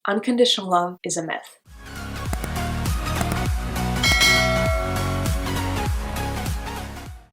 Unconditional love is a myth.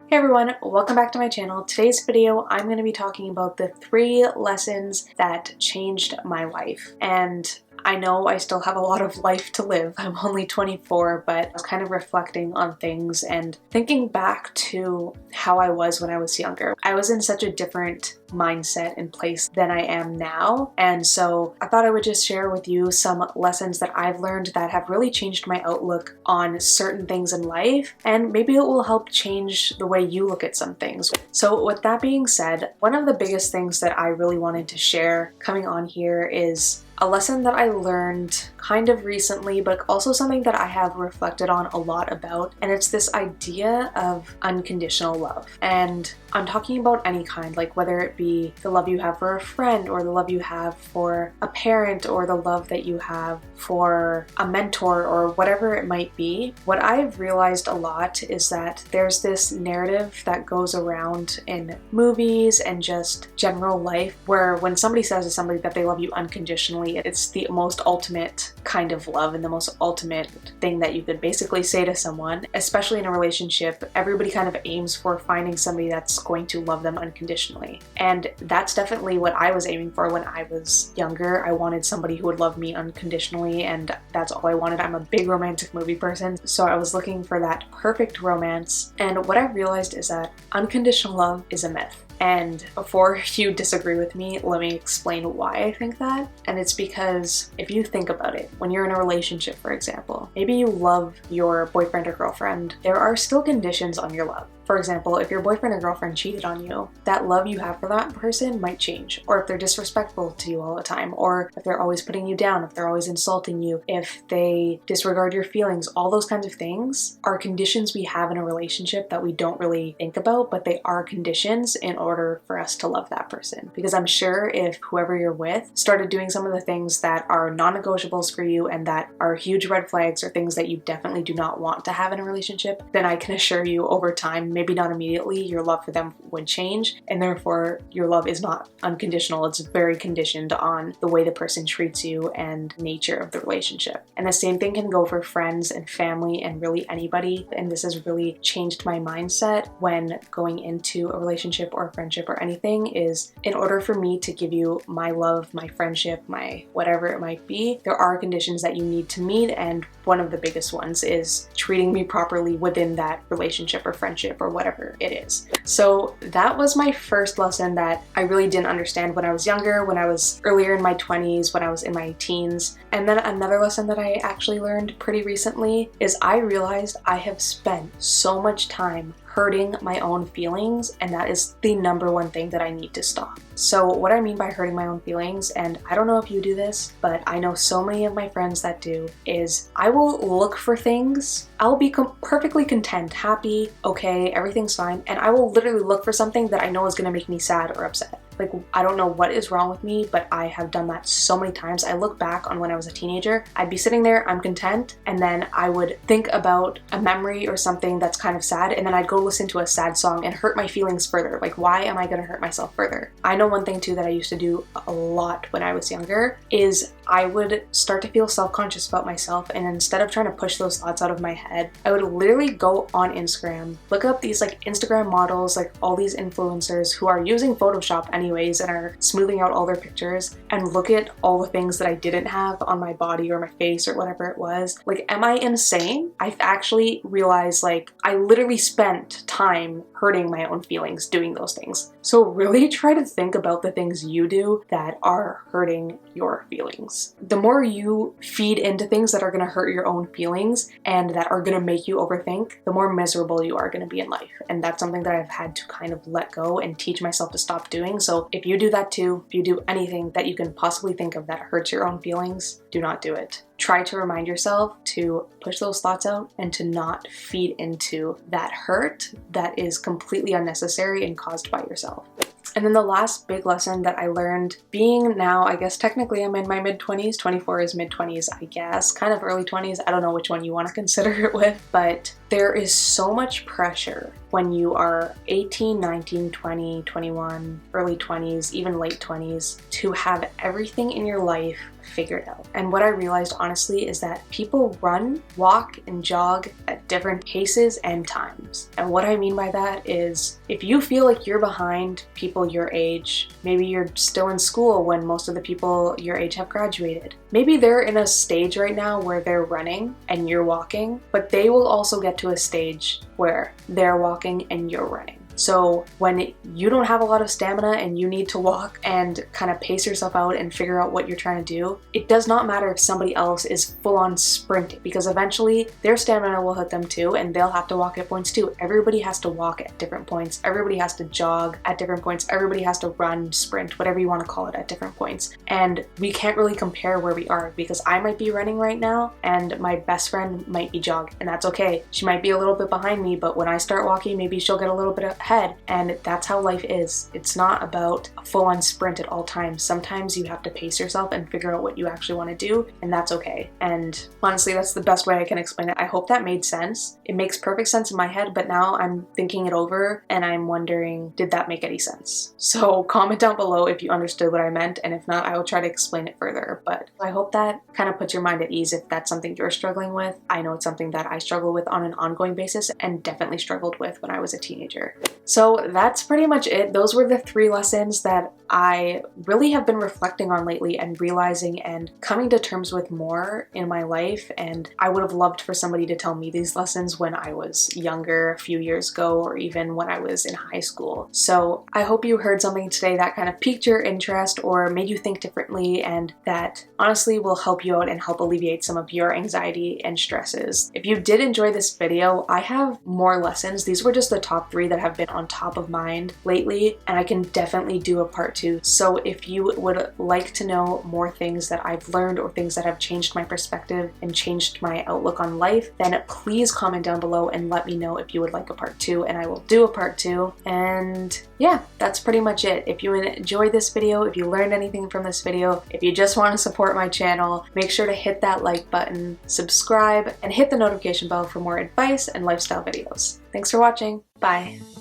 Hey everyone, welcome back to my channel. Today's video, I'm going to be talking about the 3 lessons that changed my life. And I know I still have a lot of life to live. I'm only 24, but I was kind of reflecting on things and thinking back to how I was when I was younger. I was in such a different mindset and place than I am now. And so I thought I would just share with you some lessons that I've learned that have really changed my outlook on certain things in life. And maybe it will help change the way you look at some things. So with that being said, one of the biggest things that I really wanted to share coming on here is a lesson that I learned kind of recently, but also something that I have reflected on a lot about, and it's this idea of unconditional love. And I'm talking about any kind, like whether it be the love you have for a friend, or the love you have for a parent, or the love that you have for a mentor, or whatever it might be. What I've realized a lot is that there's this narrative that goes around in movies and just general life where when somebody says to somebody that they love you unconditionally, it's the most ultimate kind of love and the most ultimate thing that you could basically say to someone, especially in a relationship. Everybody kind of aims for finding somebody that's going to love them unconditionally. And that's definitely what I was aiming for when I was younger. I wanted somebody who would love me unconditionally, and that's all I wanted. I'm a big romantic movie person, so I was looking for that perfect romance. And what I realized is that unconditional love is a myth. And before you disagree with me, let me explain why I think that. And it's because if you think about it, when you're in a relationship, for example, maybe you love your boyfriend or girlfriend, there are still conditions on your love. For example, if your boyfriend or girlfriend cheated on you, that love you have for that person might change. Or if they're disrespectful to you all the time, or if they're always putting you down, if they're always insulting you, if they disregard your feelings, all those kinds of things are conditions we have in a relationship that we don't really think about, but they are conditions in order for us to love that person. Because I'm sure if whoever you're with started doing some of the things that are non-negotiables for you and that are huge red flags or things that you definitely do not want to have in a relationship, then I can assure you over time, maybe not immediately, your love for them would change, and therefore your love is not unconditional. It's very conditioned on the way the person treats you and nature of the relationship. And the same thing can go for friends and family and really anybody. And this has really changed my mindset when going into a relationship or a friendship or anything, is in order for me to give you my love, my friendship, my whatever it might be, there are conditions that you need to meet, and one of the biggest ones is treating me properly within that relationship or friendship or whatever it is. So that was my first lesson that I really didn't understand when I was younger, when I was earlier in my 20s, when I was in my teens. And then another lesson that I actually learned pretty recently is I realized I have spent so much time hurting my own feelings, and that is the number one thing that I need to stop. So what I mean by hurting my own feelings, and I don't know if you do this, but I know so many of my friends that do, is I will look for things. I'll be perfectly content, happy, okay, everything's fine, and I will literally look for something that I know is gonna make me sad or upset. Like, I don't know what is wrong with me, but I have done that so many times. I look back on when I was a teenager, I'd be sitting there, I'm content, and then I would think about a memory or something that's kind of sad, and then I'd go listen to a sad song and hurt my feelings further. Like, why am I gonna hurt myself further? I know one thing too that I used to do a lot when I was younger is I would start to feel self-conscious about myself, and instead of trying to push those thoughts out of my head, I would literally go on Instagram, look up these like Instagram models, like all these influencers who are using Photoshop anyways and are smoothing out all their pictures, and look at all the things that I didn't have on my body or my face or whatever it was. Like, am I insane? I've actually realized, like, I literally spent time hurting my own feelings doing those things. So really try to think about the things you do that are hurting your feelings. The more you feed into things that are going to hurt your own feelings and that are going to make you overthink, the more miserable you are going to be in life. And that's something that I've had to kind of let go and teach myself to stop doing. So if you do that too, if you do anything that you can possibly think of that hurts your own feelings, do not do it. Try to remind yourself to push those thoughts out and to not feed into that hurt that is completely unnecessary and caused by yourself. And then the last big lesson that I learned, being now, I guess technically I'm in my mid-20s, 24 is mid-20s, I guess, kind of early 20s, I don't know which one you want to consider it with, but there is so much pressure when you are 18, 19, 20, 21, early 20s, even late 20s, to have everything in your life figured out. And what I realized honestly is that people run, walk, and jog at different paces and times. And what I mean by that is if you feel like you're behind people your age, maybe you're still in school when most of the people your age have graduated. Maybe they're in a stage right now where they're running and you're walking, but they will also get to a stage where they're walking and you're running. So when you don't have a lot of stamina and you need to walk and kind of pace yourself out and figure out what you're trying to do, it does not matter if somebody else is full on sprinting, because eventually their stamina will hit them too and they'll have to walk at points too. Everybody has to walk at different points. Everybody has to jog at different points. Everybody has to run, sprint, whatever you want to call it, at different points. And we can't really compare where we are, because I might be running right now and my best friend might be jogging, and that's okay. She might be a little bit behind me, but when I start walking, maybe she'll get a little bit ahead. And that's how life is. It's not about a full-on sprint at all times. Sometimes you have to pace yourself and figure out what you actually want to do, and that's okay. And honestly, that's the best way I can explain it. I hope that made sense. It makes perfect sense in my head, but now I'm thinking it over and I'm wondering, did that make any sense? So comment down below if you understood what I meant, and if not, I will try to explain it further. But I hope that kind of puts your mind at ease if that's something you're struggling with. I know it's something that I struggle with on an ongoing basis and definitely struggled with when I was a teenager. So that's pretty much it. Those were the 3 lessons that I really have been reflecting on lately and realizing and coming to terms with more in my life. And I would have loved for somebody to tell me these lessons when I was younger, a few years ago, or even when I was in high school. So I hope you heard something today that kind of piqued your interest or made you think differently, and that honestly will help you out and help alleviate some of your anxiety and stresses. If you did enjoy this video, I have more lessons. These were just the top 3 that have been on top of mind lately, and I can definitely do a part 2. So if you would like to know more things that I've learned or things that have changed my perspective and changed my outlook on life, then please comment down below and let me know if you would like a part 2, and I will do a part 2. And yeah, that's pretty much it. If you enjoyed this video, if you learned anything from this video, if you just want to support my channel, make sure to hit that like button, subscribe, and hit the notification bell for more advice and lifestyle videos. Thanks for watching. Bye.